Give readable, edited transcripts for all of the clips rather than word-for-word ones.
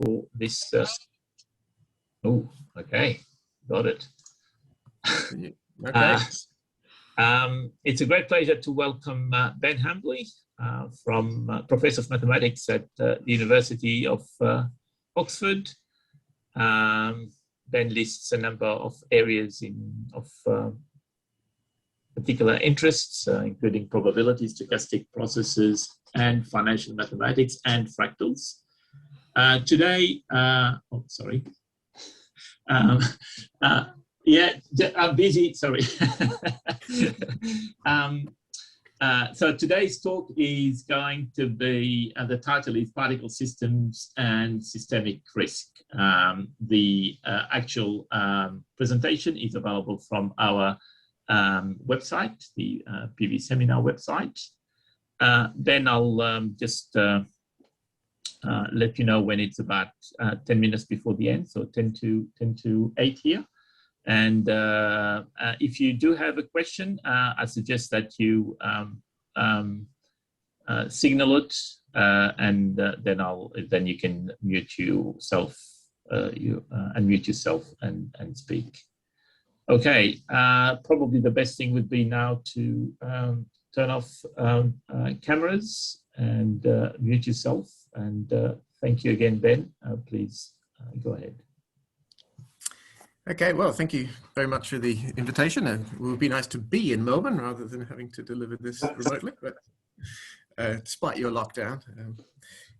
for this. Oh, okay, got it. Okay. It's a great pleasure to welcome Ben Hambly, from Professor of Mathematics at the University of Oxford. Ben lists a number of areas of particular interests, including probability, stochastic processes, and financial mathematics and fractals. Today, oh, sorry. Yeah, I'm busy, sorry. So today's talk is going to be, the title is Particle Systems and Systemic Risk. The actual presentation is available from our website, the PVSeminar website. Then I'll just let you know when it's about 10 minutes before the end, so 10 to 8 here. And if you do have a question, I suggest that you signal it, and then you can mute yourself, unmute yourself and speak. Okay, probably the best thing would be now to turn off cameras and mute yourself. And thank you again, Ben. Please go ahead. Okay, well, thank you very much for the invitation. And it would be nice to be in Melbourne rather than having to deliver this remotely, but despite your lockdown.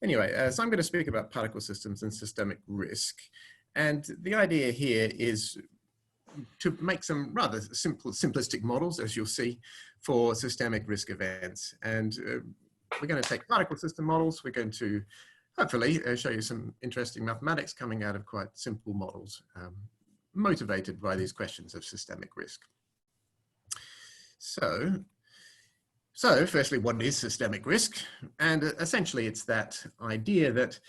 Anyway, so I'm going to speak about particle systems and systemic risk. And the idea here is to make some rather simplistic models, as you'll see, for systemic risk events. And we're going to take particle system models. We're going to hopefully show you some interesting mathematics coming out of quite simple models, motivated by these questions of systemic risk. So firstly, what is systemic risk? And essentially it's that idea that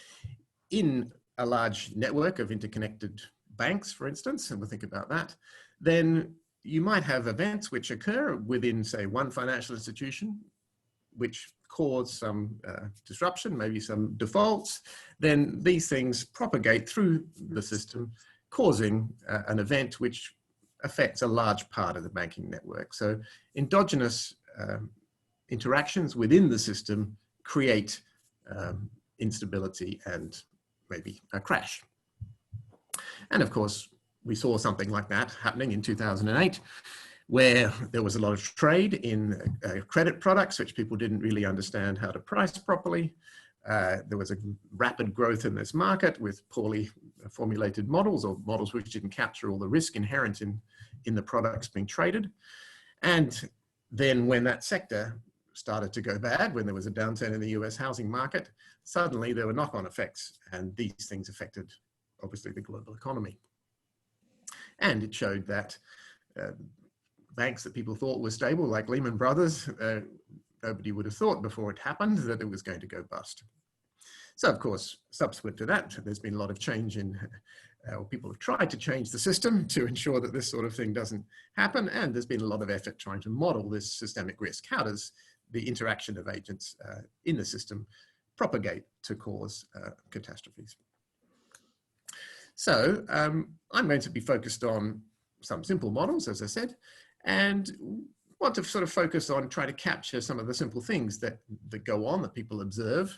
in a large network of interconnected banks, for instance, and we'll think about that, then you might have events which occur within, say, one financial institution, which cause some disruption, maybe some defaults. Then these things propagate through the system, causing an event which affects a large part of the banking network. So endogenous interactions within the system create instability and maybe a crash. And of course, we saw something like that happening in 2008, where there was a lot of trade in credit products, which people didn't really understand how to price properly. There was a rapid growth in this market with poorly formulated models, or models which didn't capture all the risk inherent in the products being traded. And then when that sector started to go bad, when there was a downturn in the US housing market, suddenly there were knock-on effects, and these things affected, obviously, the global economy. And it showed that banks that people thought were stable, like Lehman Brothers, nobody would have thought before it happened that it was going to go bust. So, of course, subsequent to that, there's been a lot of change in, or people have tried to change the system to ensure that this sort of thing doesn't happen. And there's been a lot of effort trying to model this systemic risk. How does the interaction of agents in the system propagate to cause catastrophes? So I'm going to be focused on some simple models, as I said, and want to sort of focus on trying to capture some of the simple things that go on, that people observe.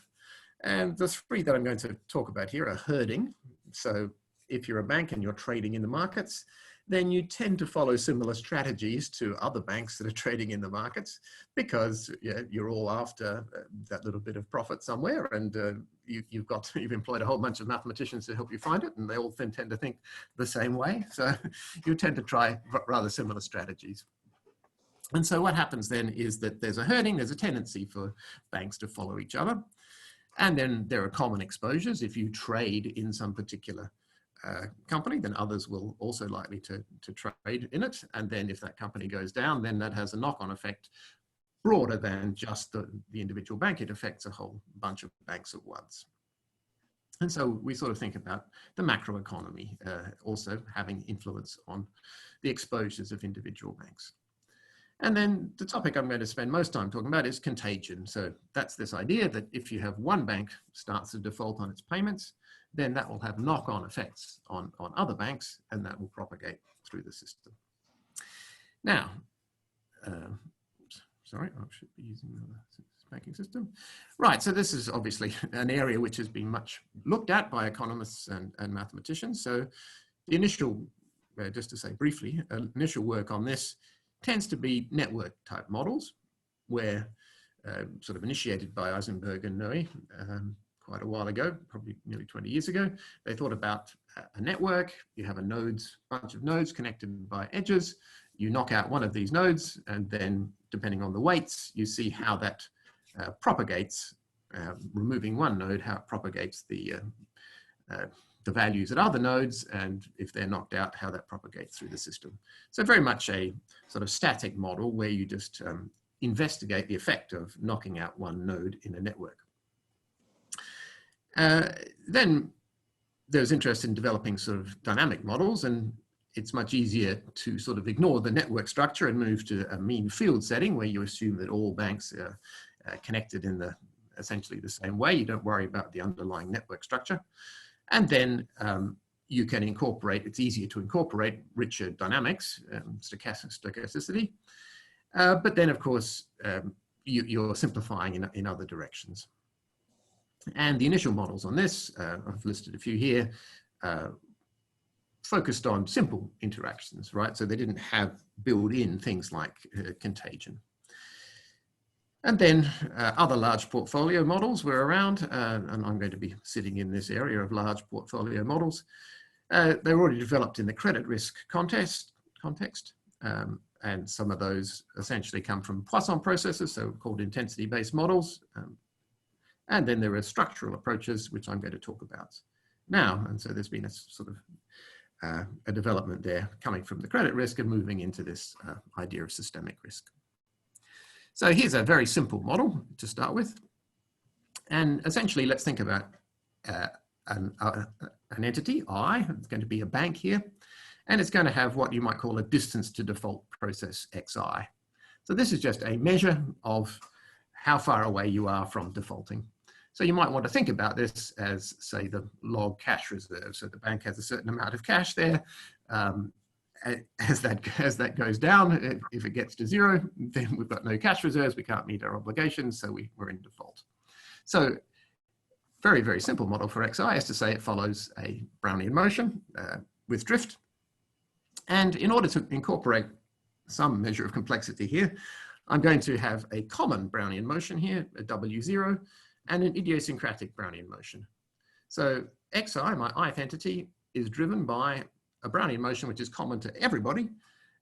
And the three that I'm going to talk about here are herding. So if you're a bank and you're trading in the markets, then you tend to follow similar strategies to other banks that are trading in the markets, because you're all after that little bit of profit somewhere, and you've employed a whole bunch of mathematicians to help you find it, and they all tend to think the same way. So you tend to try rather similar strategies. And so what happens then is that there's a herding, there's a tendency for banks to follow each other. And then there are common exposures. If you trade in some particular company, then others will also likely to trade in it. And then if that company goes down, then that has a knock-on effect broader than just the individual bank. It affects a whole bunch of banks at once. And so we sort of think about the macroeconomy also having influence on the exposures of individual banks. And then the topic I'm going to spend most time talking about is contagion. So that's this idea that if you have one bank starts to default on its payments, then that will have knock-on effects on other banks, and that will propagate through the system. Now, sorry, I should be using the banking system. Right, so this is obviously an area which has been much looked at by economists and mathematicians. So the initial, just to say briefly, initial work on this tends to be network type models, where sort of initiated by Eisenberg and Noe quite a while ago, probably nearly 20 years ago. They thought about a network. You have a bunch of nodes connected by edges. You knock out one of these nodes, and then depending on the weights, you see how that propagates, removing one node, how it propagates the values at other nodes, and if they're knocked out, how that propagates through the system. So very much a sort of static model where you just investigate the effect of knocking out one node in a network. Then there's interest in developing sort of dynamic models, and it's much easier to sort of ignore the network structure and move to a mean field setting where you assume that all banks are connected in essentially the same way. You don't worry about the underlying network structure. And then you can incorporate, it's easier to incorporate richer dynamics, stochasticity. But then, of course, you're simplifying in other directions. And the initial models on this, I've listed a few here, focused on simple interactions, right? So they didn't have built-in things like contagion. And then other large portfolio models were around, and I'm going to be sitting in this area of large portfolio models. They were already developed in the credit risk context, and some of those essentially come from Poisson processes, so called intensity-based models. And then there are structural approaches, which I'm going to talk about now. And so there's been a sort of a development there coming from the credit risk and moving into this idea of systemic risk. So here's a very simple model to start with. And essentially, let's think about an entity, I. It's going to be a bank here. And it's going to have what you might call a distance to default process, xi. So this is just a measure of how far away you are from defaulting. So you might want to think about this as, say, the log cash reserve. So the bank has a certain amount of cash there. As that goes down, if it gets to zero, then we've got no cash reserves. We can't meet our obligations, so we're in default. So very, very simple model for xi is to say it follows a Brownian motion with drift. And in order to incorporate some measure of complexity here, I'm going to have a common Brownian motion here, a W0, and an idiosyncratic Brownian motion. So xi, my ith entity, is driven by a Brownian motion which is common to everybody,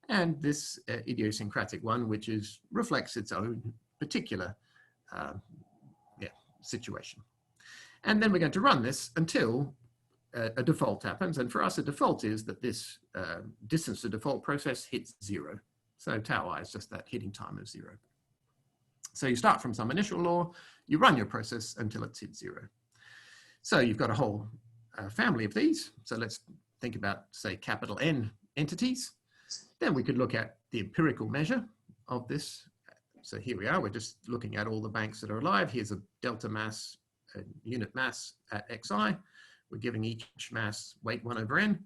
and this idiosyncratic one which reflects its own particular situation. And then we're going to run this until a default happens, and for us a default is that this distance to default process hits zero. So tau I is just that hitting time of zero. So you start from some initial law, you run your process until it's hit zero. So you've got a whole family of these. So let's think about, say, capital N entities. Then we could look at the empirical measure of this. So here we are, we're just looking at all the banks that are alive. Here's a delta mass, a unit mass at xi. We're giving each mass weight 1 over n,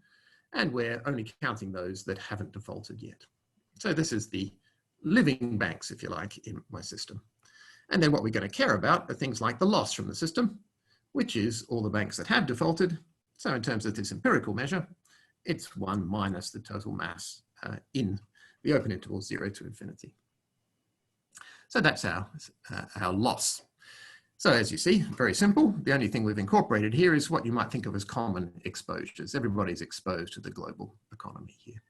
and we're only counting those that haven't defaulted yet. So this is the living banks, if you like, in my system. And then what we're going to care about are things like the loss from the system, which is all the banks that have defaulted. So in terms of this empirical measure, it's 1 minus the total mass in the open interval 0 to infinity. So that's our loss. So as you see, very simple. The only thing we've incorporated here is what you might think of as common exposures. Everybody's exposed to the global economy here.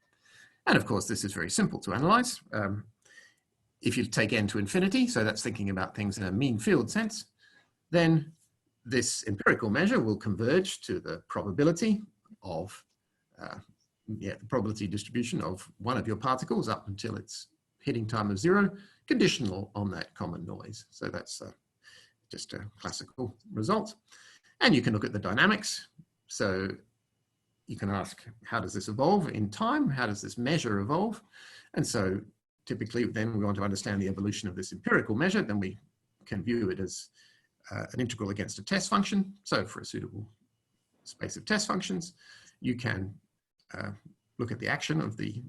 And of course, this is very simple to analyze. If you take n to infinity, so that's thinking about things in a mean field sense, then this empirical measure will converge to the probability of, the probability distribution of one of your particles up until its hitting time of 0, conditional on that common noise. So that's just a classical result. And you can look at the dynamics. So you can ask, how does this evolve in time? How does this measure evolve? And so typically then we want to understand the evolution of this empirical measure, then we can view it as an integral against a test function. So for a suitable space of test functions. You can look at the action of the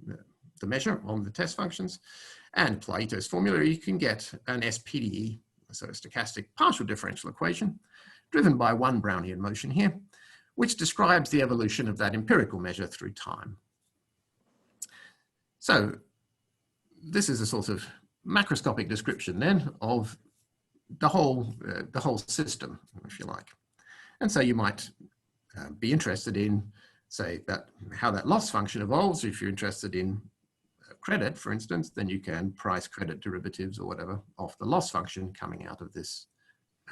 measure on the test functions and apply Ito's formula. You can get an SPDE, so a stochastic partial differential equation, driven by one Brownian motion here, which describes the evolution of that empirical measure through time. So this is a sort of macroscopic description then of the whole system, if you like. And so you might be interested in, say, how that loss function evolves. If you're interested in credit, for instance, then you can price credit derivatives or whatever of the loss function coming out of this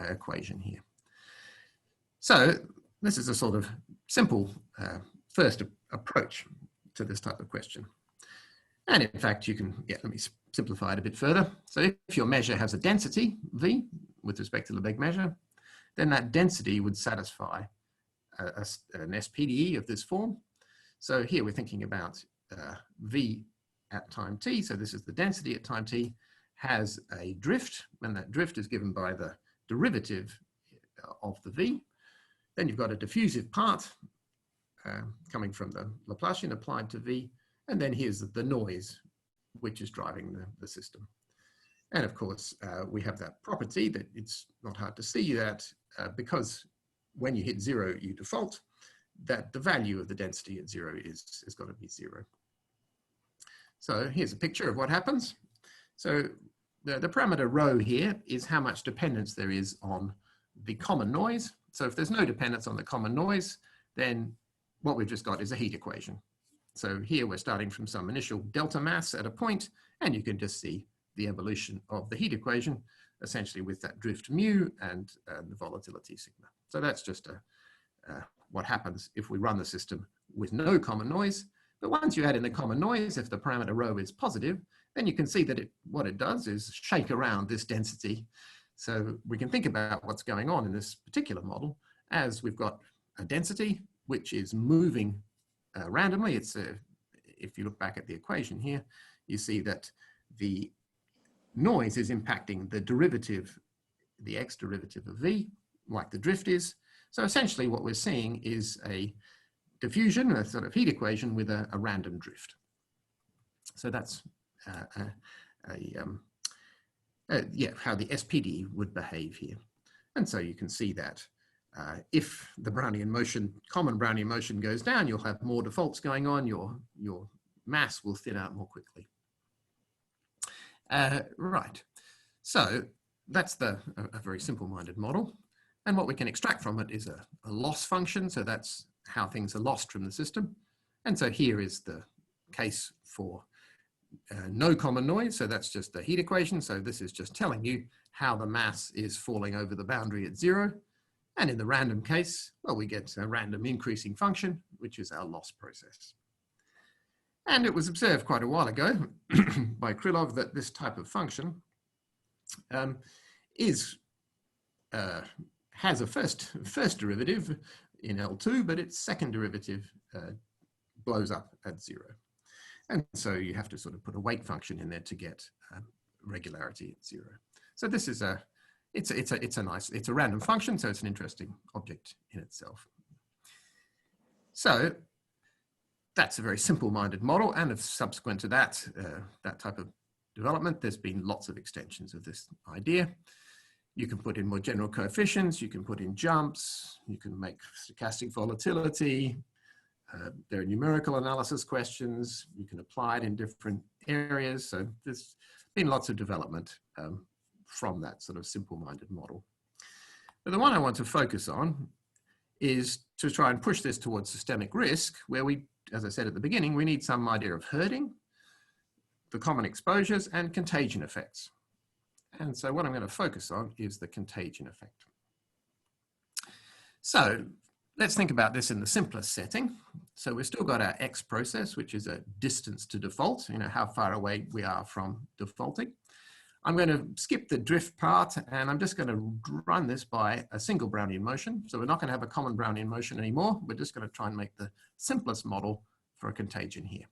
equation here. So this is a sort of simple first approach to this type of question. And in fact, you can, let me simplify it a bit further. So if your measure has a density, V, with respect to the big measure, then that density would satisfy an SPDE of this form. So here we're thinking about V at time t. So this is the density at time t, has a drift, and that drift is given by the derivative of the V. Then you've got a diffusive part coming from the Laplacian applied to V. And then here's the noise, which is driving the system. And of course, we have that property that it's not hard to see that because when you hit 0, you default, that the value of the density at 0 is got to be 0. So here's a picture of what happens. So the parameter rho here is how much dependence there is on the common noise. So if there's no dependence on the common noise, then what we've just got is a heat equation. So here we're starting from some initial delta mass at a point, and you can just see the evolution of the heat equation, essentially with that drift mu and the volatility sigma. So that's just what happens if we run the system with no common noise. But once you add in the common noise, if the parameter rho is positive, then you can see that what it does is shake around this density. So we can think about what's going on in this particular model as we've got a density which is moving randomly. It's if you look back at the equation here, you see that the noise is impacting the derivative, the x derivative of v, like the drift is. So essentially what we're seeing is a diffusion, a sort of heat equation with a random drift. So that's how the SPD would behave here. And so you can see that if the Brownian motion, common Brownian motion goes down, you'll have more defaults going on, your mass will thin out more quickly. Right, so that's a very simple-minded model. And what we can extract from it is a loss function. So that's how things are lost from the system. And so here is the case for no common noise. So that's just the heat equation. So this is just telling you how the mass is falling over the boundary at 0. And in the random case, well, we get a random increasing function, which is our loss process. And it was observed quite a while ago by Krylov that this type of function has a first derivative in L2, but its second derivative blows up at 0. And so you have to sort of put a weight function in there to get regularity at 0. So this is it's a random function, so it's an interesting object in itself. So that's a very simple-minded model, and subsequent to that, that type of development, there's been lots of extensions of this idea. You can put in more general coefficients, you can put in jumps, you can make stochastic volatility, there are numerical analysis questions, you can apply it in different areas. So there's been lots of development from that sort of simple-minded model. But the one I want to focus on is to try and push this towards systemic risk, where we, as I said at the beginning, we need some idea of herding, the common exposures, and contagion effects. And so what I'm going to focus on is the contagion effect. So let's think about this in the simplest setting. So we've still got our X process, which is a distance to default, you know, how far away we are from defaulting. I'm going to skip the drift part, and I'm just going to run this by a single Brownian motion. So we're not going to have a common Brownian motion anymore. We're just going to try and make the simplest model for a contagion here.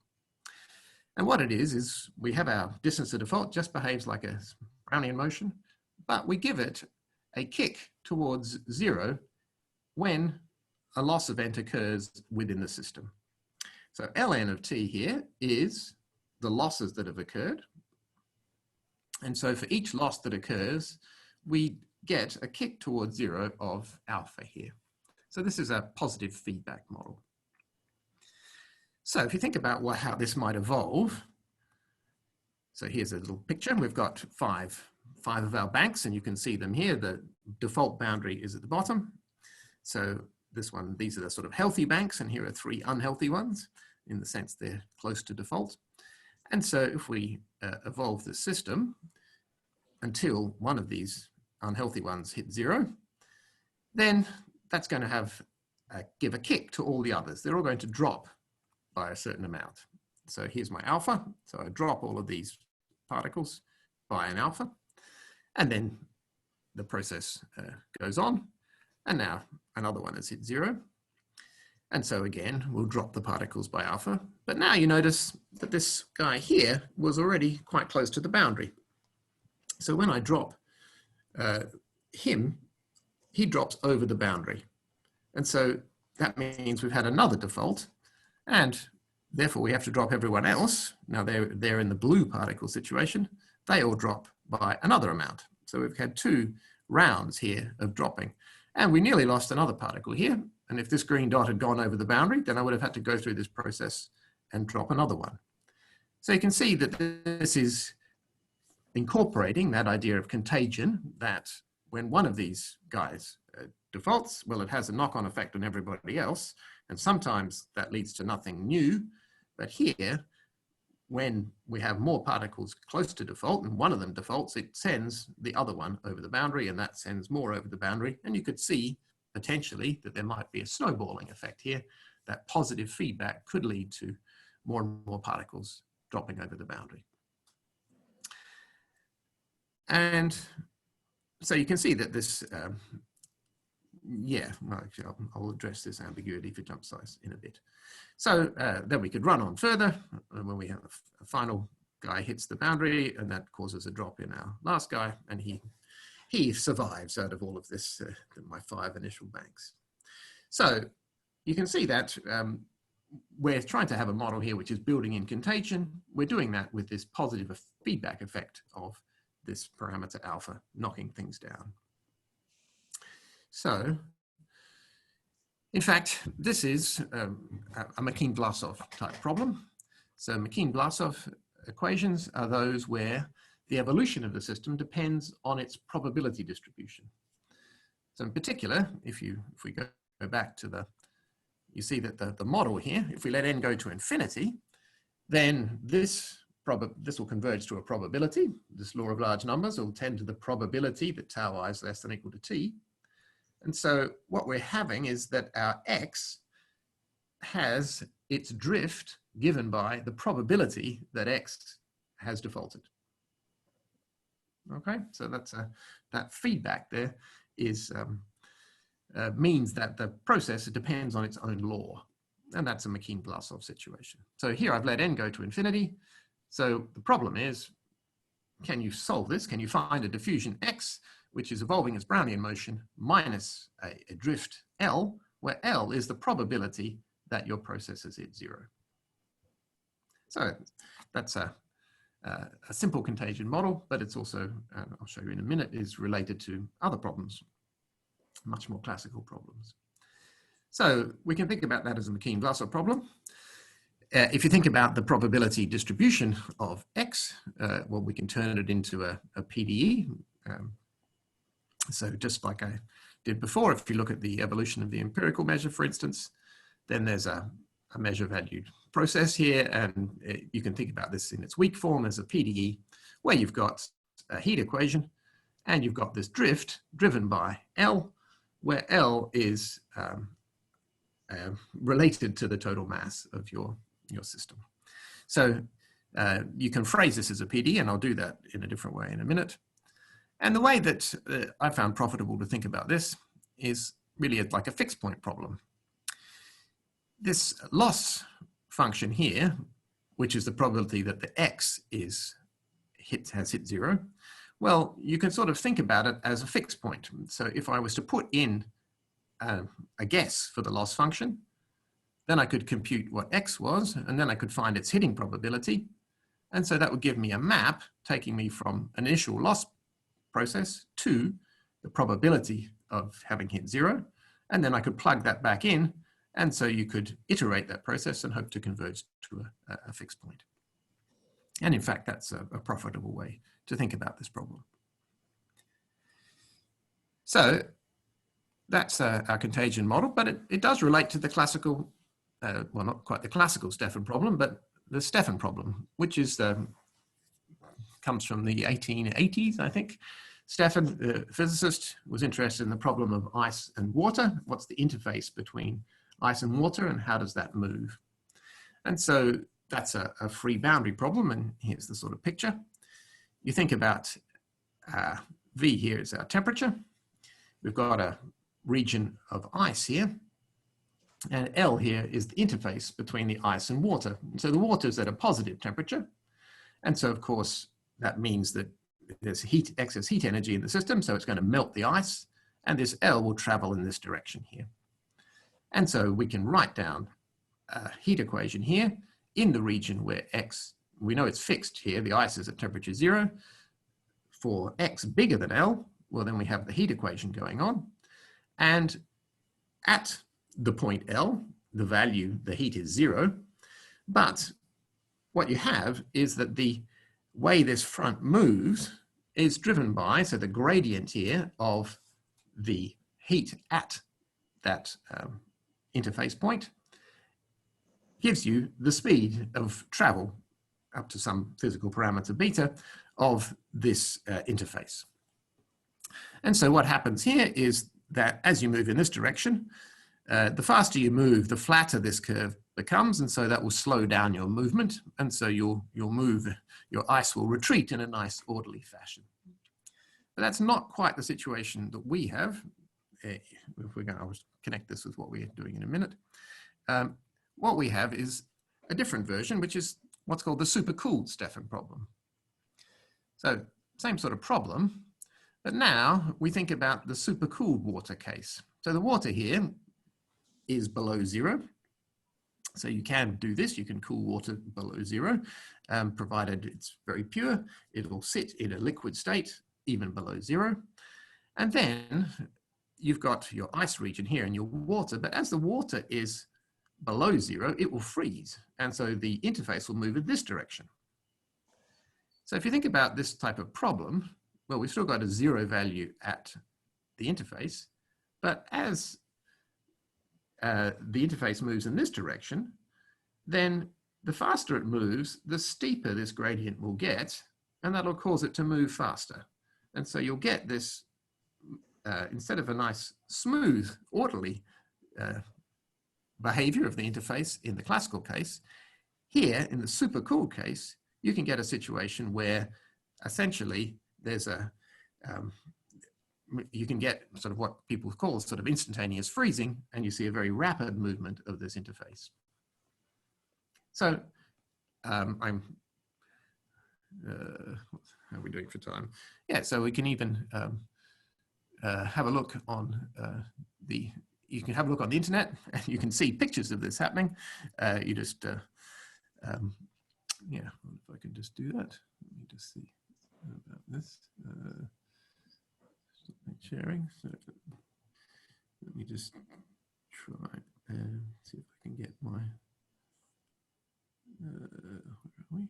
And what it is we have our distance to default, just behaves like a Brownian motion, but we give it a kick towards 0 when a loss event occurs within the system. So ln of t here is the losses that have occurred. And so for each loss that occurs, we get a kick towards 0 of alpha here. So this is a positive feedback model. So if you think about how this might evolve, so here's a little picture. We've got five of our banks, and you can see them here. The default boundary is at the bottom. So these are the sort of healthy banks, and here are 3 unhealthy ones, in the sense they're close to default. And so if we evolve the system until one of these unhealthy ones hit 0, then that's going to give a kick to all the others. They're all going to drop by a certain amount. So here's my alpha. So I drop all of these particles by an alpha, and then the process goes on. And now another one has hit 0. And so again, we'll drop the particles by alpha. But now you notice that this guy here was already quite close to the boundary. So when I drop him, he drops over the boundary. And so that means we've had another default, and therefore we have to drop everyone else. Now they're in the blue particle situation. They all drop by another amount. So we've had 2 rounds here of dropping. And we nearly lost another particle here. And if this green dot had gone over the boundary, then I would have had to go through this process and drop another one. So you can see that this is incorporating that idea of contagion, that when one of these guys defaults, well, it has a knock-on effect on everybody else. And sometimes that leads to nothing new. But here, when we have more particles close to default and one of them defaults, it sends the other one over the boundary, and that sends more over the boundary. And you could see potentially that there might be a snowballing effect here. That positive feedback could lead to more and more particles dropping over the boundary. And so you can see that this, I'll address this ambiguity for jump size in a bit. So then we could run on further, and when we have a final guy hits the boundary, and that causes a drop in our last guy, and he survives out of all of this, my 5 initial banks. So you can see that we're trying to have a model here which is building in contagion. We're doing that with this positive feedback effect of this parameter alpha knocking things down. So, in fact, this is a McKean-Vlasov type problem. So McKean-Vlasov equations are those where the evolution of the system depends on its probability distribution. So in particular, if we go back to you see that the model here, if we let n go to infinity, then this will converge to a probability. This law of large numbers will tend to the probability that tau I is less than or equal to t. And so what we're having is that our x has its drift given by the probability that x has defaulted. Okay, so that feedback there is means that the process depends on its own law, and that's a McKean-Vlasov situation. So here I've let n go to infinity. So the problem is, can you solve this? Can you find a diffusion x which is evolving as Brownian motion minus a drift L, where L is the probability that your process has hit 0. So that's a simple contagion model, but it's also, I'll show you in a minute, is related to other problems, much more classical problems. So we can think about that as a McKean-Vlasov problem. If you think about the probability distribution of X, well, we can turn it into a PDE. So just like I did before, if you look at the evolution of the empirical measure, for instance, then there's a measure valued process here, and you can think about this in its weak form as a PDE, where you've got a heat equation, and you've got this drift driven by L, where L is related to the total mass of your system. So you can phrase this as a PDE, and I'll do that in a different way in a minute. And the way that I found profitable to think about this is really like a fixed point problem. This loss function here, which is the probability that the X has hit 0, well, you can sort of think about it as a fixed point. So if I was to put in a guess for the loss function. Then I could compute what x was, and then I could find its hitting probability. And so that would give me a map taking me from an initial loss process to the probability of having hit 0. And then I could plug that back in. And so you could iterate that process and hope to converge to a fixed point. And in fact, that's a profitable way to think about this problem. So that's our contagion model, but it does relate to the classical, well, not quite the classical Stefan problem, but the Stefan problem, which is comes from the 1880s, I think. Stefan, the physicist, was interested in the problem of ice and water. What's the interface between ice and water, and how does that move? And so that's a free boundary problem, and here's the sort of picture. You think about V here is our temperature. We've got a region of ice here, and L here is the interface between the ice and water. So the water is at a positive temperature, and so of course that means that there's excess heat energy in the system, so it's going to melt the ice, and this L will travel in this direction here. And so we can write down a heat equation here in the region where X, we know it's fixed here, the ice is at temperature 0. For X bigger than L, well, then we have the heat equation going on. And at the point L, the value, the heat is 0. But what you have is that the way this front moves is driven by, so the gradient here of the heat at that interface point gives you the speed of travel up to some physical parameter beta of this interface. And so what happens here is that as you move in this direction, the faster you move, the flatter this curve becomes, and so that will slow down your movement, and so your ice will retreat in a nice orderly fashion. But that's not quite the situation that we have. If we're going to connect this with what we're doing in a minute. What we have is a different version, which is what's called the supercooled Stefan problem. So same sort of problem, but now we think about the supercooled water case. So the water here is below 0. So you can do this, you can cool water below 0, provided it's very pure. It will sit in a liquid state, even below 0. And then you've got your ice region here and your water, but as the water is below 0, it will freeze. And so the interface will move in this direction. So if you think about this type of problem, well, we've still got a 0 value at the interface, but as the interface moves in this direction, then the faster it moves, the steeper this gradient will get, and that'll cause it to move faster. And so you'll get this, instead of a nice, smooth, orderly behavior of the interface in the classical case, here in the supercooled case, you can get a situation where essentially there's you can get sort of what people call sort of instantaneous freezing, and you see a very rapid movement of this interface. So how are we doing for time? Yeah, so we can even have a look on you can have a look on the internet, and you can see pictures of this happening. You just, yeah, if I can just do that. Let me just see about this. Sharing. So let me just try and see if I can get my. Where are we?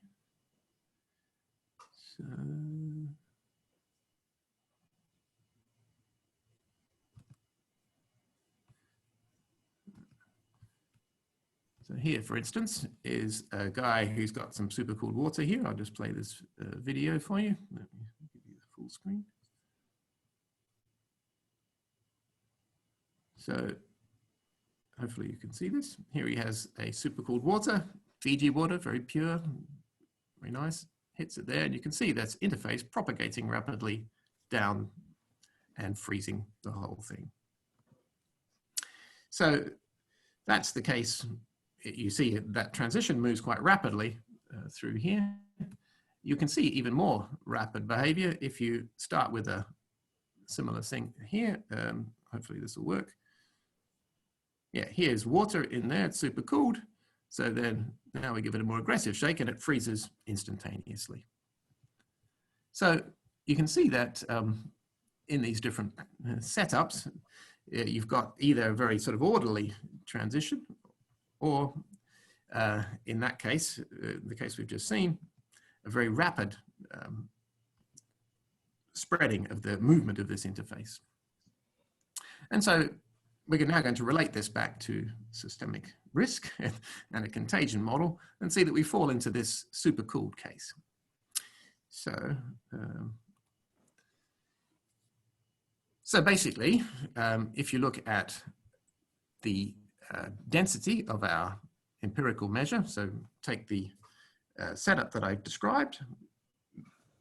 So here, for instance, is a guy who's got some supercooled water here. I'll just play this video for you. Let me give you the full screen. So hopefully you can see this. Here he has a supercooled water, Fiji water, very pure, very nice. Hits it there, and you can see that's interface propagating rapidly down and freezing the whole thing. So that's the case. You see that transition moves quite rapidly through here. You can see even more rapid behavior if you start with a similar thing here. Hopefully this will work. Yeah, here's water in there, it's super cooled. So then now we give it a more aggressive shake and it freezes instantaneously. So you can see that in these different setups, you've got either a very sort of orderly transition, or in that case, the case we've just seen, a very rapid spreading of the movement of this interface. And so we're now going to relate this back to systemic risk and a contagion model and see that we fall into this supercooled case. So, basically, if you look at the density of our empirical measure, so take the setup that I described,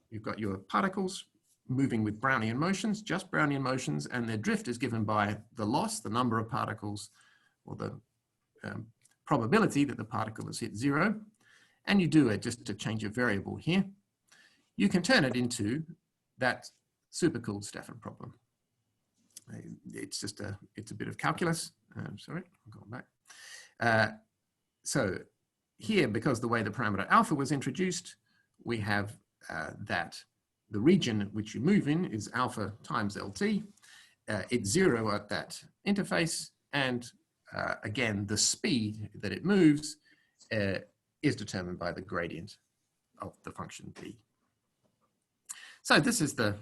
you've got your particles moving with Brownian motions, just Brownian motions, and their drift is given by the loss, the number of particles, or the probability that the particle has hit zero. And you do it just to change a variable here. You can turn it into that supercooled Stefan problem. It's just it's a bit of calculus. Sorry, I'm going back. So here, because the way the parameter alpha was introduced, we have that the region which you move in is alpha times LT. It's zero at that interface. And again, the speed that it moves is determined by the gradient of the function B. So this is the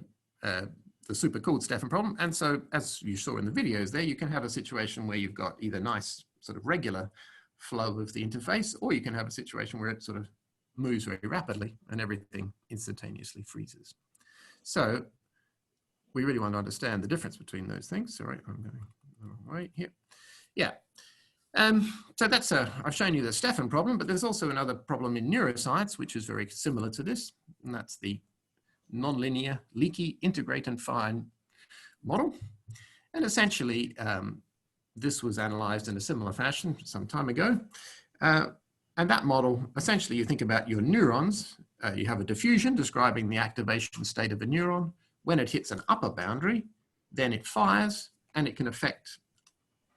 supercooled Stefan problem. And so as you saw in the videos there, you can have a situation where you've got either nice sort of regular flow of the interface, or you can have a situation where it sort of moves very rapidly and everything instantaneously freezes. So we really want to understand the difference between those things. Sorry, I'm going the wrong way here. Yeah. So that's I've shown you the Stefan problem, but there's also another problem in neuroscience, which is very similar to this, and that's the nonlinear, leaky, integrate and fine model. And essentially, this was analyzed in a similar fashion some time ago. And that model, essentially, you think about your neurons. You have a diffusion describing the activation state of a neuron. When it hits an upper boundary, then it fires, and it can affect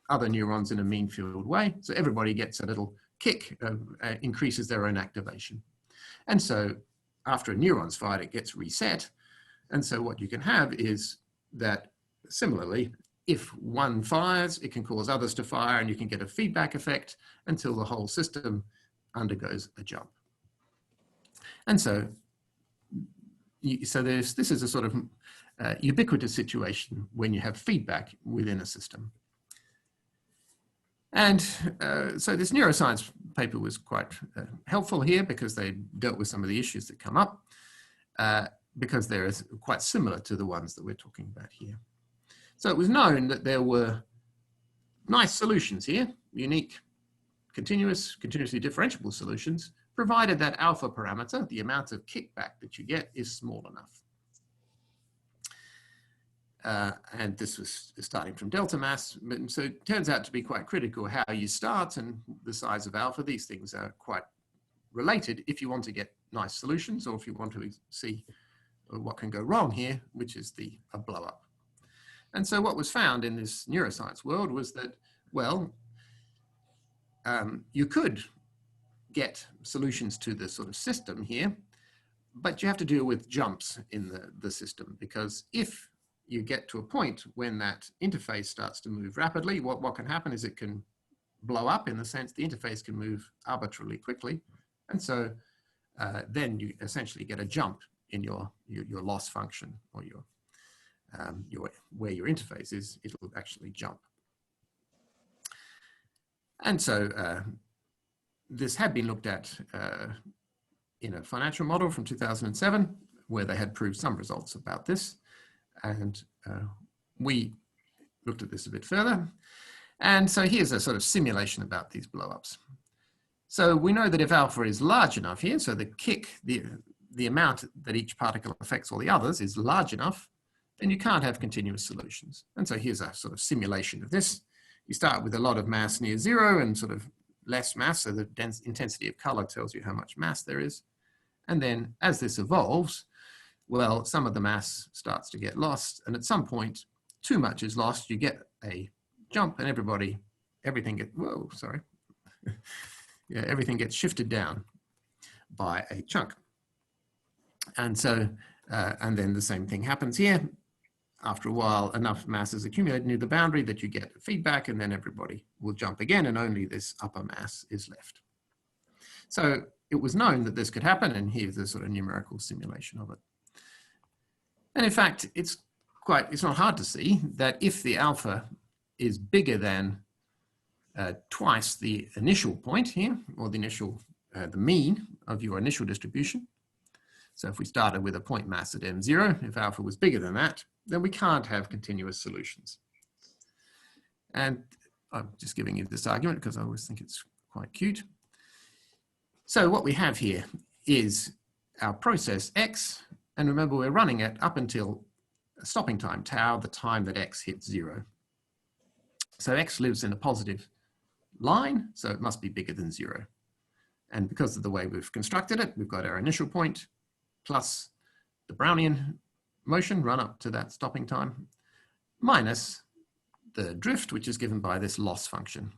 other neurons in a mean field way. So everybody gets a little kick, increases their own activation. And so after a neuron's fired, it gets reset. And so what you can have is that, similarly, if one fires, it can cause others to fire, and you can get a feedback effect until the whole system undergoes a jump. And so, this is a sort of ubiquitous situation when you have feedback within a system. And so this neuroscience paper was quite helpful here because they dealt with some of the issues that come up because they're quite similar to the ones that we're talking about here. So it was known that there were nice solutions here, unique, continuously differentiable solutions, provided that alpha parameter, the amount of kickback that you get, is small enough. And this was starting from delta mass, but so it turns out to be quite critical how you start and the size of alpha. These things are quite related if you want to get nice solutions, or if you want to see what can go wrong here, which is a blow up. And so what was found in this neuroscience world was that, well, you could get solutions to the sort of system here, but you have to deal with jumps in the system, because if you get to a point when that interface starts to move rapidly, what can happen is it can blow up, in the sense the interface can move arbitrarily quickly. And so then you essentially get a jump in your loss function, or where your interface is, it'll actually jump. And so this had been looked at in a financial model from 2007, where they had proved some results about this. And we looked at this a bit further. And so here's a sort of simulation about these blowups. So we know that if alpha is large enough here, so the kick, the amount that each particle affects all the others is large enough, then you can't have continuous solutions. And so here's a sort of simulation of this. You start with a lot of mass near zero and sort of less mass, so the intensity of color tells you how much mass there is. And then as this evolves, well, some of the mass starts to get lost, and at some point, too much is lost. You get a jump, and everybody everything gets, whoa, sorry. Yeah, everything gets shifted down by a chunk. And so, and then the same thing happens here. After a while, enough mass is accumulated near the boundary that you get feedback, and then everybody will jump again, and only this upper mass is left. So it was known that this could happen, and here's the sort of numerical simulation of it. And in fact, it's not hard to see that if the alpha is bigger than twice the initial point here, or the initial, the mean of your initial distribution. So if we started with a point mass at m0, if alpha was bigger than that, then we can't have continuous solutions. And I'm just giving you this argument because I always think it's quite cute. So what we have here is our process x, and remember we're running it up until a stopping time, tau, the time that x hits 0. So x lives in a positive line, so it must be bigger than 0. And because of the way we've constructed it, we've got our initial point plus the Brownian motion run up to that stopping time, minus the drift, which is given by this loss function.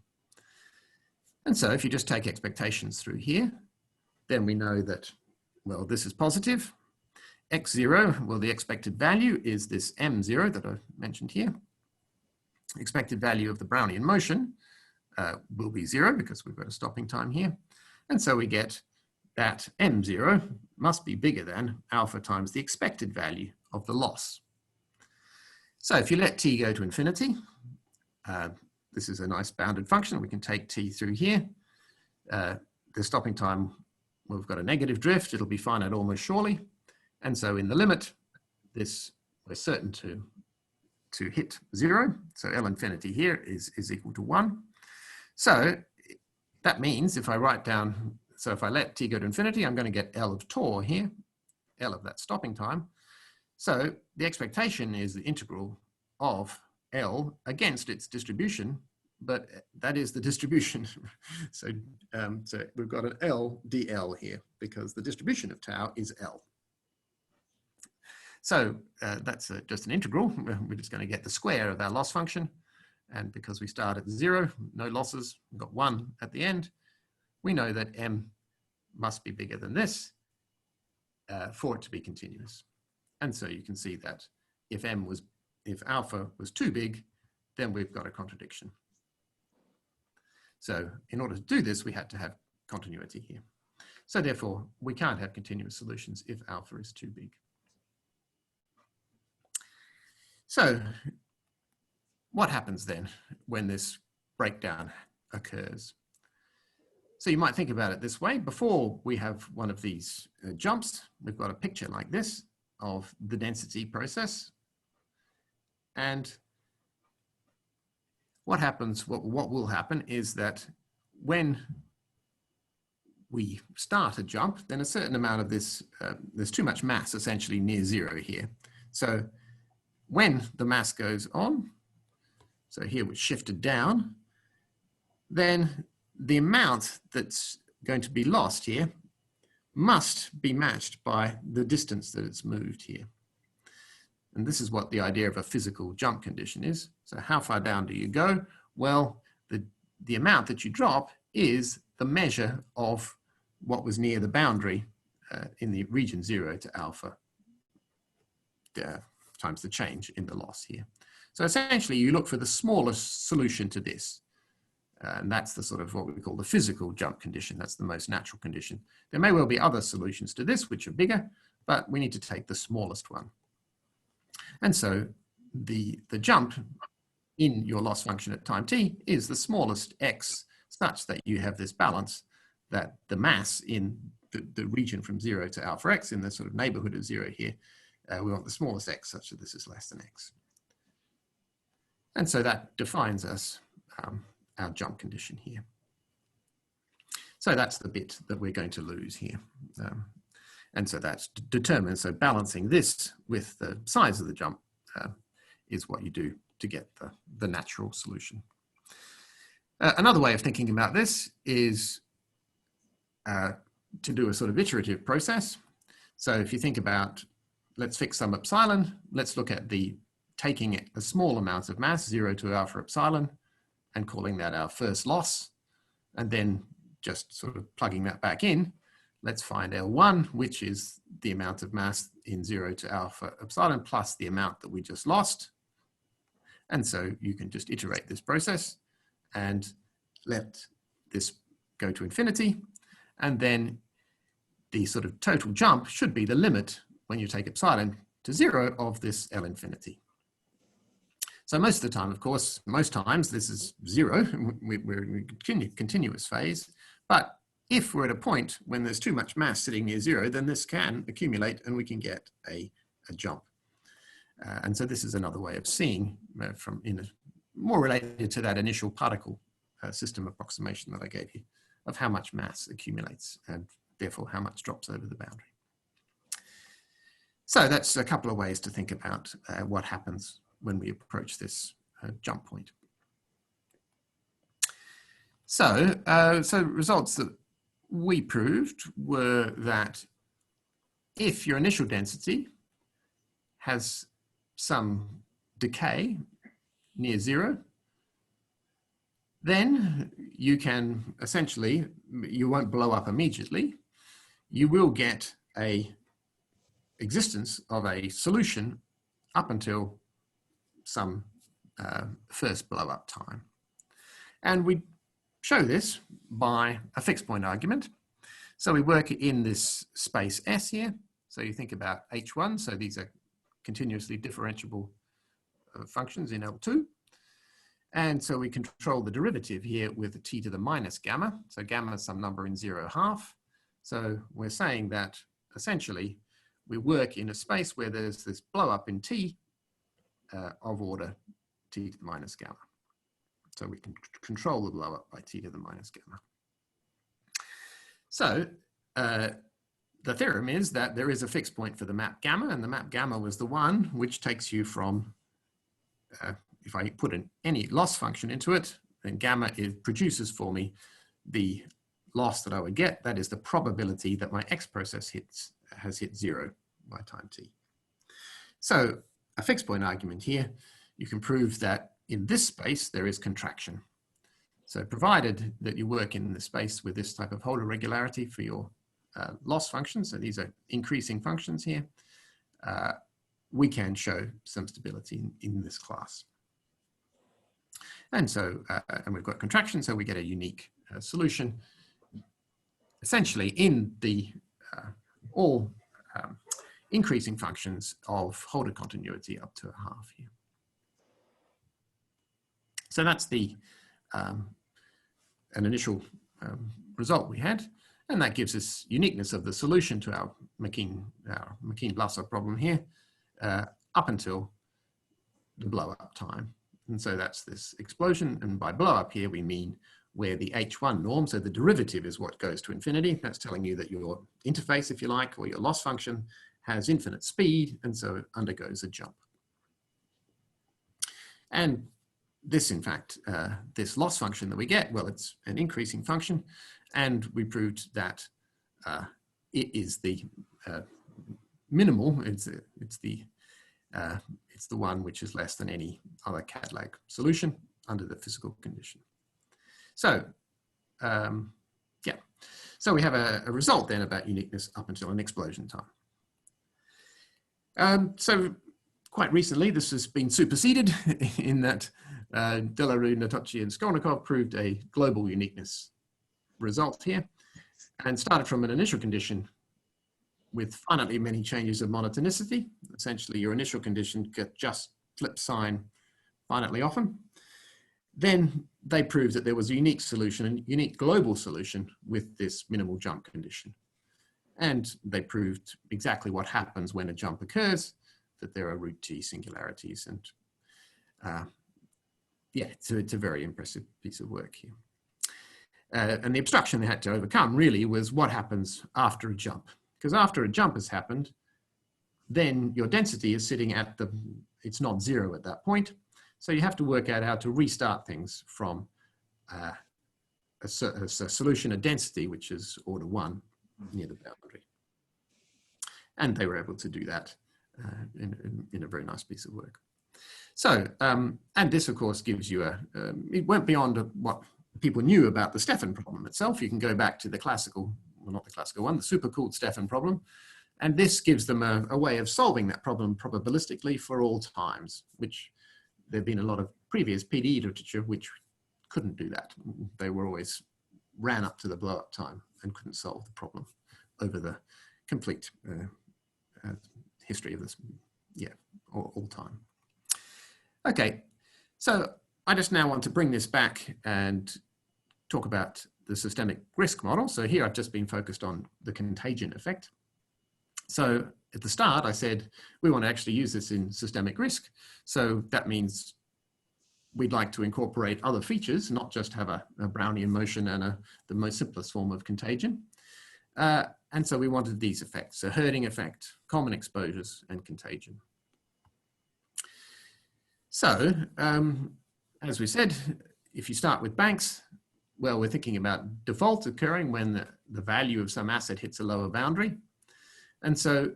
And so if you just take expectations through here, then we know that, well, this is positive. x0, well, the expected value is this m0 that I mentioned here. Expected value of the Brownian motion will be 0 because we've got a stopping time here. And so we get that m0 must be bigger than alpha times the expected value of the loss. So if you let t go to infinity, this is a nice bounded function. We can take t through here. The stopping time, we've got a negative drift. It'll be finite almost surely. And so in the limit, this we're certain to hit 0. So L infinity here is equal to 1. So that means if I write down, so if I let t go to infinity, I'm going to get L of tau here, L of that stopping time. So the expectation is the integral of L against its distribution, but that is the distribution. So we've got an L dl here because the distribution of tau is L. So that's just an integral. We're just going to get the square of our loss function. And because we start at 0, no losses, we've got 1 at the end, we know that m must be bigger than this for it to be continuous. And so you can see that if alpha was too big, then we've got a contradiction. So in order to do this, we had to have continuity here. So therefore, we can't have continuous solutions if alpha is too big. So what happens then when this breakdown occurs? So you might think about it this way. Before we have one of these jumps, we've got a picture like this of the density process. And what happens, what will happen is that when we start a jump, then a certain amount of this, there's too much mass essentially near 0 here. So when the mass goes on, so here we're shifted down, then the amount that's going to be lost here must be matched by the distance that it's moved here. And this is what the idea of a physical jump condition is. So how far down do you go? Well, the amount that you drop is the measure of what was near the boundary in the region 0 to alpha times the change in the loss here. So essentially you look for the smallest solution to this. And that's the sort of what we call the physical jump condition. That's the most natural condition. There may well be other solutions to this which are bigger, but we need to take the smallest one. And so the jump in your loss function at time t is the smallest x such that you have this balance that the mass in the region from 0 to alpha x in the sort of neighborhood of 0 here, we want the smallest x such that this is less than x. And so that defines us our jump condition here. So that's the bit that we're going to lose here. And so that's determined. So balancing this with the size of the jump is what you do to get the natural solution. Another way of thinking about this is to do a sort of iterative process. So if you think about, let's fix some epsilon, let's look at taking a small amount of mass, 0 to alpha epsilon, and calling that our first loss, and then just sort of plugging that back in. Let's find L1, which is the amount of mass in 0 to alpha epsilon plus the amount that we just lost. And so you can just iterate this process and let this go to infinity. And then the sort of total jump should be the limit when you take epsilon to 0 of this L infinity. So most of the time, of course, most times this is 0. We're in a continuous phase. But if we're at a point when there's too much mass sitting near 0, then this can accumulate and we can get a jump. And so this is another way of seeing more related to that initial particle system approximation that I gave you of how much mass accumulates and therefore how much drops over the boundary. So that's a couple of ways to think about what happens when we approach this jump point. So results that we proved were that if your initial density has some decay near 0, then you can essentially, you won't blow up immediately. You will get a existence of a solution up until some first blow up time. And we show this by a fixed point argument. So we work in this space S here. So you think about H1. So these are continuously differentiable functions in L2. And so we control the derivative here with t to the minus gamma. So gamma is some number in 0.5. So we're saying that essentially we work in a space where there's this blow up in t of order t to the minus gamma. So we can control the blow up by t to the minus gamma. So the theorem is that there is a fixed point for the map gamma, and the map gamma was the one which takes you from, if I put any loss function into it, then gamma produces for me the loss that I would get. That is the probability that my X process has hit 0 by time t. So a fixed point argument here, you can prove that in this space there is contraction. So provided that you work in the space with this type of Holder regularity for your loss functions, so these are increasing functions here, we can show some stability in this class. And so, and we've got contraction, so we get a unique solution, essentially in the all increasing functions of Holder continuity up to a half here. So that's the an initial result we had, and that gives us uniqueness of the solution to our McKean-Vlasov problem here up until the blow up time. And so that's this explosion, and by blow up here we mean where the H1 norm, so the derivative is what goes to infinity. That's telling you that your interface, if you like, or your loss function has infinite speed, and so it undergoes a jump. And this, in fact, this loss function that we get, well, it's an increasing function, and we proved that it is the minimal. It's the one which is less than any other cat-lag solution under the physical condition. So, yeah, so we have a result then about uniqueness up until an explosion time. So quite recently, this has been superseded in that Delarue, Natocci, and Skolnikov proved a global uniqueness result here and started from an initial condition with finitely many changes of monotonicity. Essentially, your initial condition just flips sign finitely often. Then they proved that there was a unique solution, a unique global solution with this minimal jump condition. And they proved exactly what happens when a jump occurs, that there are root T singularities. And yeah, it's a very impressive piece of work here. And the obstruction they had to overcome really was what happens after a jump. Because after a jump has happened, then your density is sitting at it's not 0 at that point. So you have to work out how to restart things from a solution, a density, which is order 1 near the boundary. And they were able to do that in a very nice piece of work. So, and this of course gives you it went beyond what people knew about the Stefan problem itself. You can go back to the classical, well, not the classical one, the supercooled Stefan problem. And this gives them a way of solving that problem probabilistically for all times, which there have been a lot of previous PD literature which couldn't do that. They were always ran up to the blow up time and couldn't solve the problem over the complete history of this, all time. Okay, so I just now want to bring this back and talk about the systemic risk model. So here I've just been focused on the contagion effect. So at the start, I said, we want to actually use this in systemic risk. So that means we'd like to incorporate other features, not just have a Brownian motion and the most simplest form of contagion. And so we wanted these effects, a herding effect, common exposures, and contagion. So, as we said, if you start with banks, well, we're thinking about default occurring when the value of some asset hits a lower boundary. And so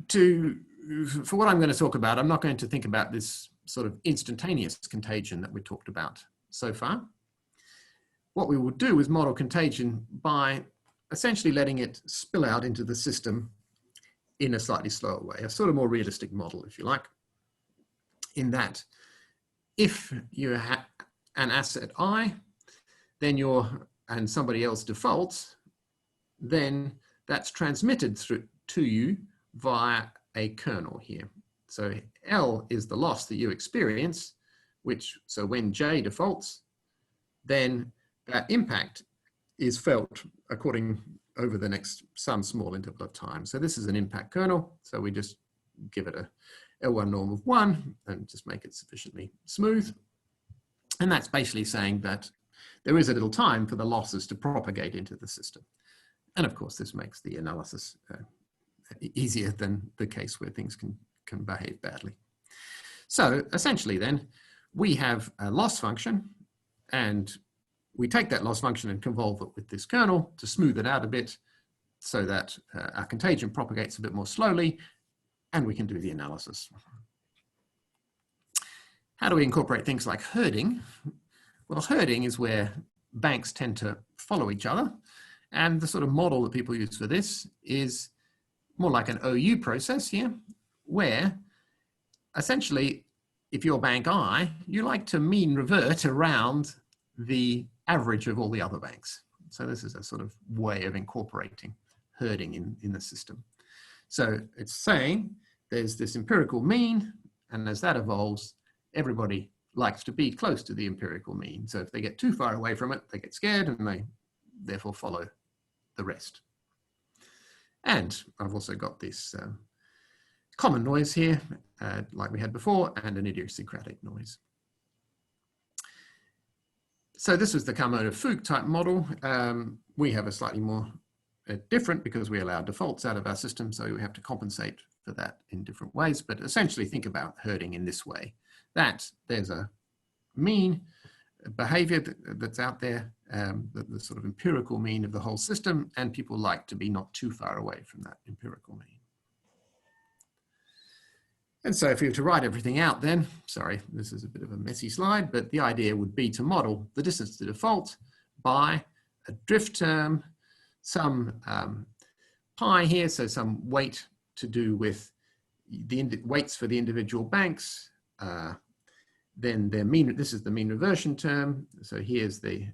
for what I'm going to talk about, I'm not going to think about this sort of instantaneous contagion that we talked about so far. What we will do is model contagion by essentially letting it spill out into the system in a slightly slower way, a sort of more realistic model, if you like, in that if you have an asset I, then and somebody else defaults, then that's transmitted to you via a kernel here. So L is the loss that you experience, so when J defaults, then that impact is felt over the next some small interval of time. So this is an impact kernel. So we just give it a L1 norm of 1 and just make it sufficiently smooth. And that's basically saying that there is a little time for the losses to propagate into the system. And of course, this makes the analysis easier than the case where things can behave badly. So essentially then, we have a loss function, and we take that loss function and convolve it with this kernel to smooth it out a bit so that our contagion propagates a bit more slowly, and we can do the analysis. How do we incorporate things like herding? Well, herding is where banks tend to follow each other. And the sort of model that people use for this is more like an OU process here, where essentially, if you're bank I, you like to mean revert around the average of all the other banks. So this is a sort of way of incorporating herding in the system. So it's saying there's this empirical mean, and as that evolves, everybody likes to be close to the empirical mean. So if they get too far away from it, they get scared and they therefore follow the rest. And I've also got this common noise here, like we had before, and an idiosyncratic noise. So this was the Carmona-Fuchs type model. We have a slightly more different because we allow defaults out of our system, so we have to compensate for that in different ways. But essentially think about herding in this way, that there's a mean behavior that's out there, the sort of empirical mean of the whole system, and people like to be not too far away from that empirical mean. And so if we were to write everything out then, sorry, this is a bit of a messy slide, but the idea would be to model the distance to default by a drift term, some pi here, so some weight to do with the weights for the individual banks, then their mean, this is the mean reversion term. So here's the,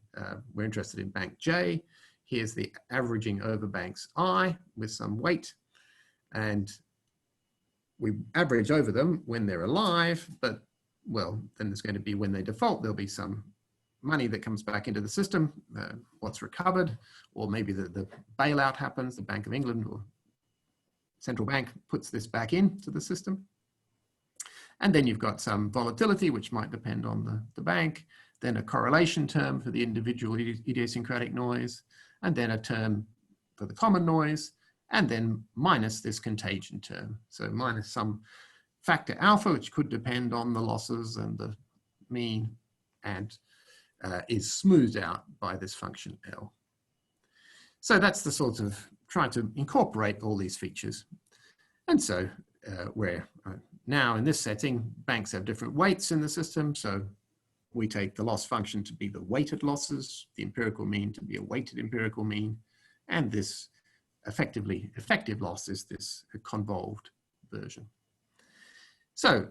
we're interested in bank J. Here's the averaging over banks I with some weight. And we average over them when they're alive, but well, then there's going to be when they default, there'll be some money that comes back into the system, what's recovered, or maybe the bailout happens, the Bank of England or central bank puts this back into the system. And then you've got some volatility, which might depend on the bank, then a correlation term for the individual idiosyncratic noise, and then a term for the common noise, and then minus this contagion term. So minus some factor alpha, which could depend on the losses and the mean, and is smoothed out by this function L. So that's the sort of trying to incorporate all these features. And so where now in this setting, banks have different weights in the system. So we take the loss function to be the weighted losses, the empirical mean to be a weighted empirical mean, and this effective loss is this convolved version. So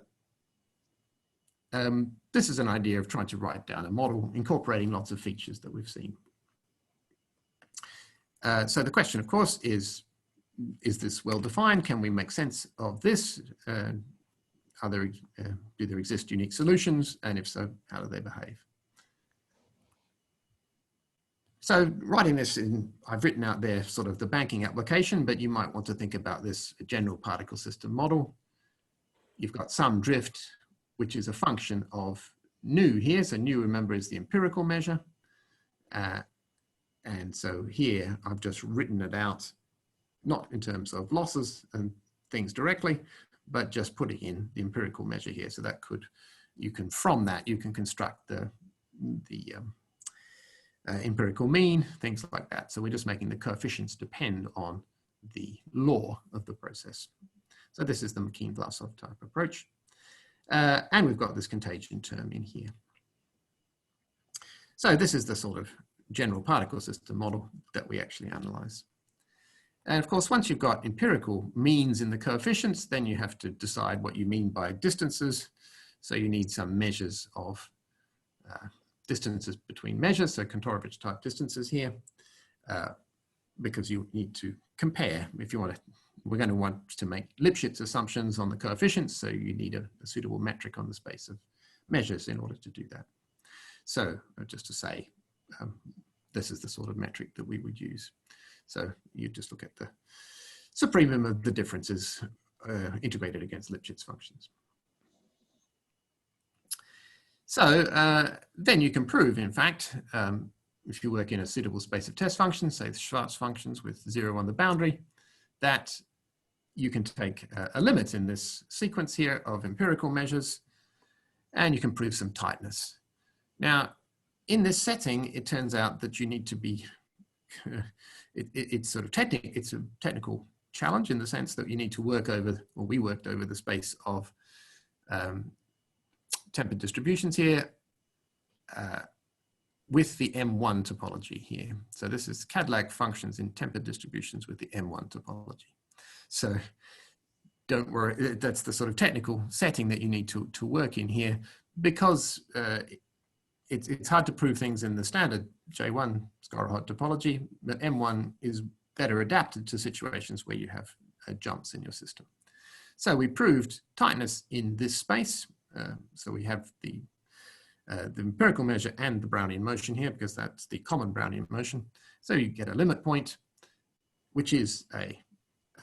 this is an idea of trying to write down a model incorporating lots of features that we've seen. So the question, of course, is this well defined? Can we make sense of this? Do there exist unique solutions? And if so, how do they behave? So writing this in, I've written out there sort of the banking application, but you might want to think about this general particle system model. You've got some drift, which is a function of nu here. So nu, remember, is the empirical measure. And so here I've just written it out, not in terms of losses and things directly, but just putting in the empirical measure here. So that could, from that, you can construct the empirical mean, things like that. So we're just making the coefficients depend on the law of the process. So this is the McKean-Vlasov type approach. And we've got this contagion term in here. So this is the sort of general particle system model that we actually analyze. And of course, once you've got empirical means in the coefficients, then you have to decide what you mean by distances. So you need some measures of distances between measures, so Kantorovich type distances here, because you need to compare. If you want to, we're going to want to make Lipschitz assumptions on the coefficients, so you need a suitable metric on the space of measures in order to do that. So just to say, this is the sort of metric that we would use. So you just look at the supremum of the differences integrated against Lipschitz functions. So then you can prove, in fact, if you work in a suitable space of test functions, say the Schwarz functions with 0 on the boundary, that you can take a limit in this sequence here of empirical measures, and you can prove some tightness. Now, in this setting, it turns out that you need to be, it's a technical challenge in the sense that you need to work over, or we worked over the space of tempered distributions here with the M1 topology here. So this is Cadillac functions in tempered distributions with the M1 topology. So don't worry, that's the sort of technical setting that you need to work in here, because it's hard to prove things in the standard J1 Skorohod topology, but M1 is better adapted to situations where you have jumps in your system. So we proved tightness in this space. So we have the empirical measure and the Brownian motion here, because that's the common Brownian motion. So you get a limit point, which is a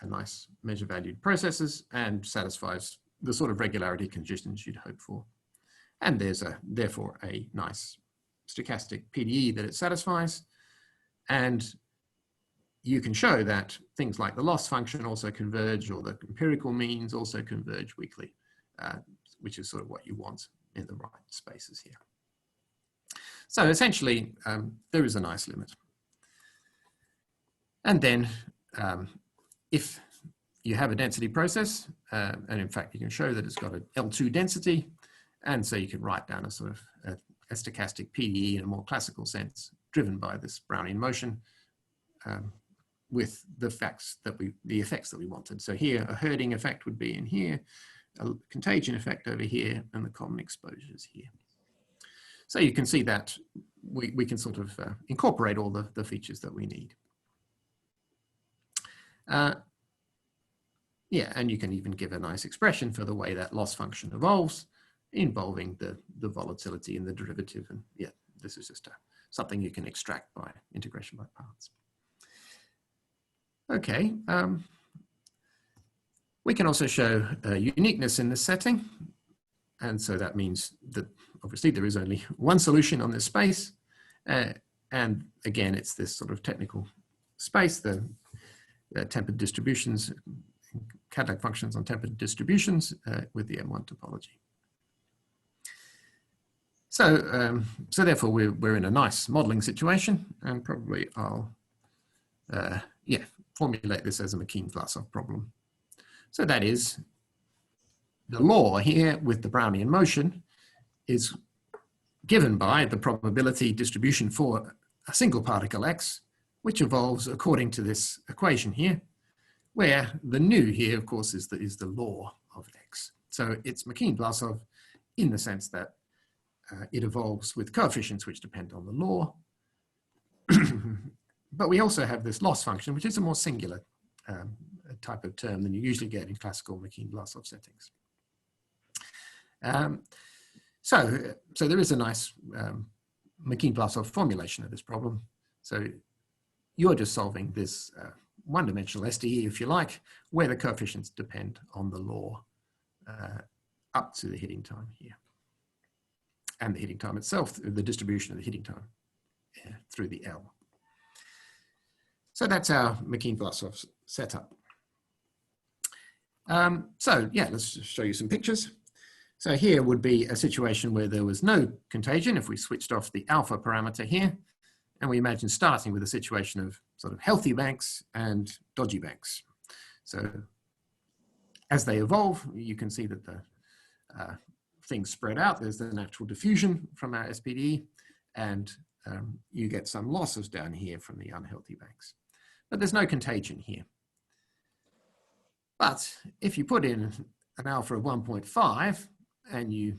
nice measure valued processes and satisfies the sort of regularity conditions you'd hope for. And there's therefore a nice stochastic PDE that it satisfies. And you can show that things like the loss function also converge, or the empirical means also converge weakly, which is sort of what you want in the right spaces here. So essentially, there is a nice limit. And then if you have a density process, and in fact, you can show that it's got an L2 density, and so you can write down a sort of a stochastic PDE in a more classical sense, driven by this Brownian motion, with the effects that we wanted. So here, a herding effect would be in here, a contagion effect over here, and the common exposures here. So you can see that we can sort of incorporate all the features that we need. Yeah, and you can even give a nice expression for the way that loss function evolves, involving the volatility in the derivative. And yeah, this is just something you can extract by integration by parts. Okay, we can also show uniqueness in this setting. And so that means that obviously there is only one solution on this space. And again, it's this sort of technical space, the tempered distributions, Cadillac functions on tempered distributions with the M1 topology. So, so therefore we're in a nice modeling situation, and probably I'll, formulate this as a McKean-Vlasov problem. So that is the law here with the Brownian motion is given by the probability distribution for a single particle x, which evolves according to this equation here, where the nu here, of course, is the law of x. So it's McKean-Vlasov in the sense that it evolves with coefficients which depend on the law. But we also have this loss function, which is a more singular type of term than you usually get in classical McKean-Vlasov settings. So there is a nice McKean-Vlasov formulation of this problem. So you're just solving this one-dimensional SDE, if you like, where the coefficients depend on the law up to the hitting time here. And the hitting time itself, the distribution of the hitting time through the L. So that's our McKean-Vlasov setup. So yeah, let's just show you some pictures. So here would be a situation where there was no contagion if we switched off the alpha parameter here. And we imagine starting with a situation of sort of healthy banks and dodgy banks. So as they evolve, you can see that the things spread out. There's the natural diffusion from our SPD, and you get some losses down here from the unhealthy banks. But there's no contagion here. But if you put in an alpha of 1.5 and you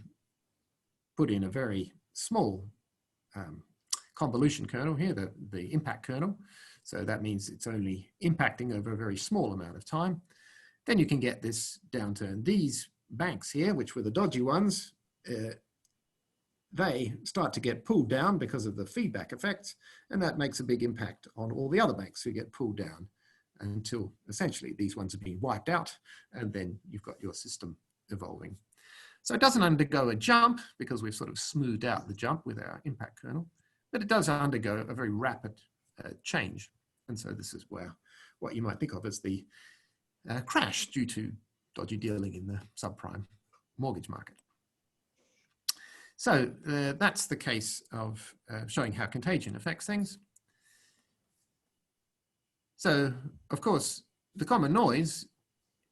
put in a very small convolution kernel here, the impact kernel, so that means it's only impacting over a very small amount of time, then you can get this downturn. These banks here, which were the dodgy ones, they start to get pulled down because of the feedback effect, and that makes a big impact on all the other banks who get pulled down until essentially these ones are being wiped out, and then you've got your system evolving. So it doesn't undergo a jump because we've sort of smoothed out the jump with our impact kernel, but it does undergo a very rapid change. And so this is where what you might think of as the crash due to dodgy dealing in the subprime mortgage market. So that's the case of showing how contagion affects things. So, of course, the common noise,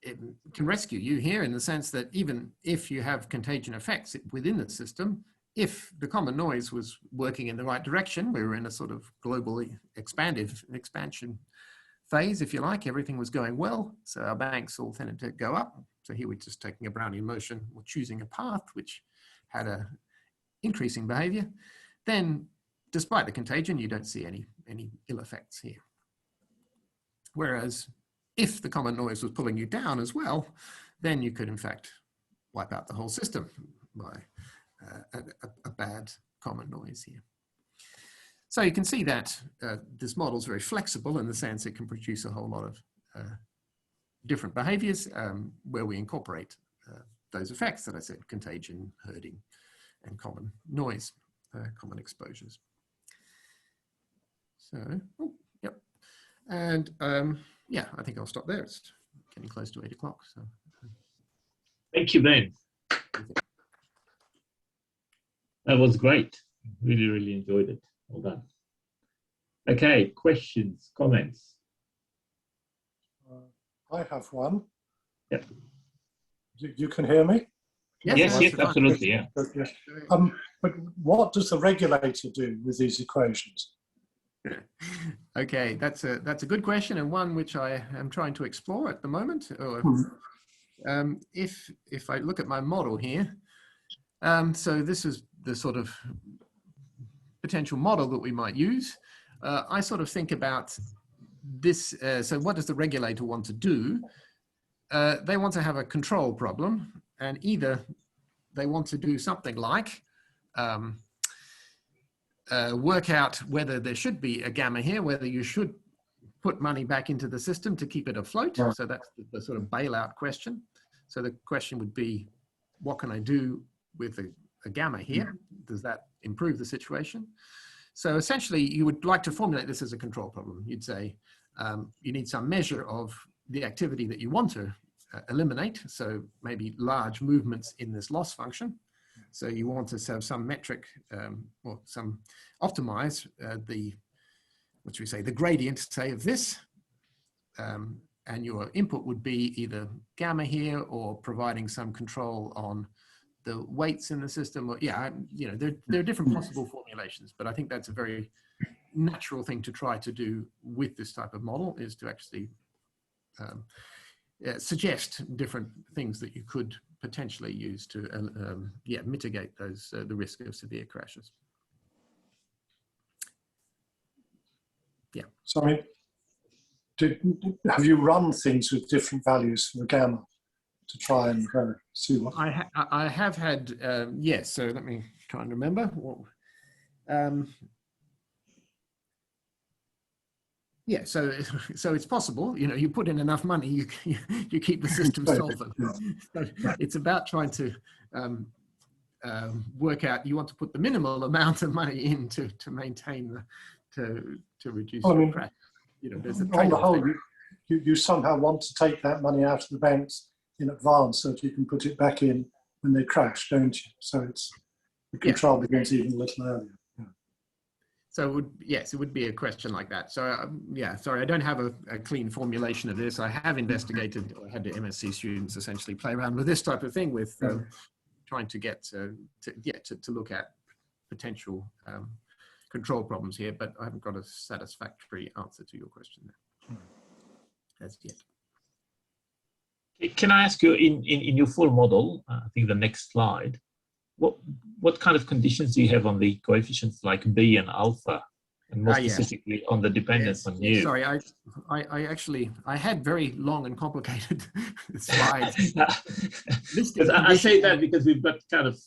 it can rescue you here in the sense that even if you have contagion effects within the system, if the common noise was working in the right direction, we were in a sort of global expansion phase, if you like, everything was going well. So our banks all tended to go up. So here we're just taking a Brownian motion or choosing a path which had a increasing behavior. Then, despite the contagion, you don't see any ill effects here. Whereas if the common noise was pulling you down as well, then you could in fact wipe out the whole system by a bad common noise here. So you can see that this model is very flexible in the sense it can produce a whole lot of different behaviors where we incorporate those effects that I said, contagion, herding, and common noise, common exposures. So, oh, yep. And yeah, I think I'll stop there. It's getting close to 8 o'clock. So. Thank you, Ben. That was great. Really, really enjoyed it. Well done. Okay, questions, comments? I have one. Yep. You can hear me? Yes, yes, absolutely, yeah. But what does the regulator do with these equations? Okay, that's a good question, and one which I am trying to explore at the moment. If I look at my model here, so this is the sort of potential model that we might use. I sort of think about this. So what does the regulator want to do? They want to have a control problem, and either they want to do something like work out whether there should be a gamma here, whether you should put money back into the system to keep it afloat. Yeah. So that's the sort of bailout question. So the question would be, what can I do with a gamma here? Does that improve the situation? So essentially, you would like to formulate this as a control problem. You'd say you need some measure of the activity that you want to eliminate. So maybe large movements in this loss function. So you want to have some metric or some optimize the, what should we say, the gradient, say, of this and your input would be either gamma here or providing some control on the weights in the system. Or, yeah, you know, there are different possible formulations, but I think that's a very natural thing to try to do with this type of model, is to actually suggest different things that you could potentially use to mitigate those the risk of severe crashes. Yeah. So I mean, have you run things with different values for the gamma to try and see what? I have had, yes. So let me try and remember. Yeah, so it's possible. You know, you put in enough money, you keep the system solvent. So it's about trying to work out. You want to put the minimal amount of money in to maintain to reduce your crash. You know, there's a on the whole, there. you somehow want to take that money out of the banks in advance so that you can put it back in when they crash, don't you? So it's the control begins even a little earlier. Yeah. So yes, it would be a question like that. So yeah, sorry, I don't have a clean formulation of this. I have investigated, or had the MSc students essentially play around with this type of thing, with trying to get to look at potential control problems here, but I haven't got a satisfactory answer to your question there as yet. Can I ask you, in your full model, I think the next slide, what kind of conditions do you have on the coefficients like B and alpha, and more specifically on the dependence on U? Sorry, I actually had very long and complicated slides. I say that because we've got kind of,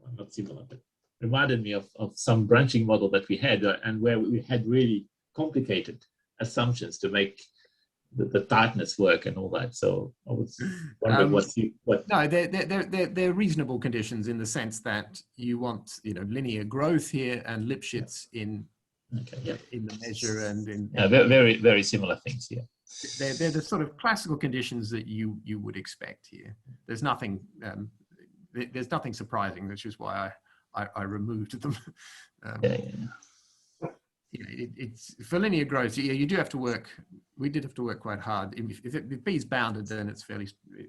well, not similar, but reminded me of some branching model that we had, and where we had really complicated assumptions to make the tightness work and all that. So I was wondering what. No, they're reasonable conditions in the sense that you want, you know, linear growth here and Lipschitz in the measure and in very, very similar things here. They're the sort of classical conditions that you would expect here. There's nothing surprising, which is why I removed them. It's for linear growth. You do have to work. We did have to work quite hard. If B is bounded, then it's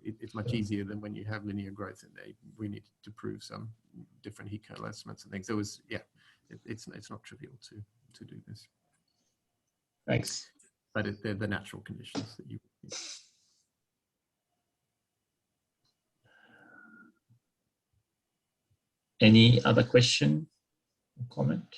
it's much easier than when you have linear growth in there. We needed to prove some different Hickel estimates and things. So it's not trivial to do this. Thanks. But they're the natural conditions that you. Any other question or comment?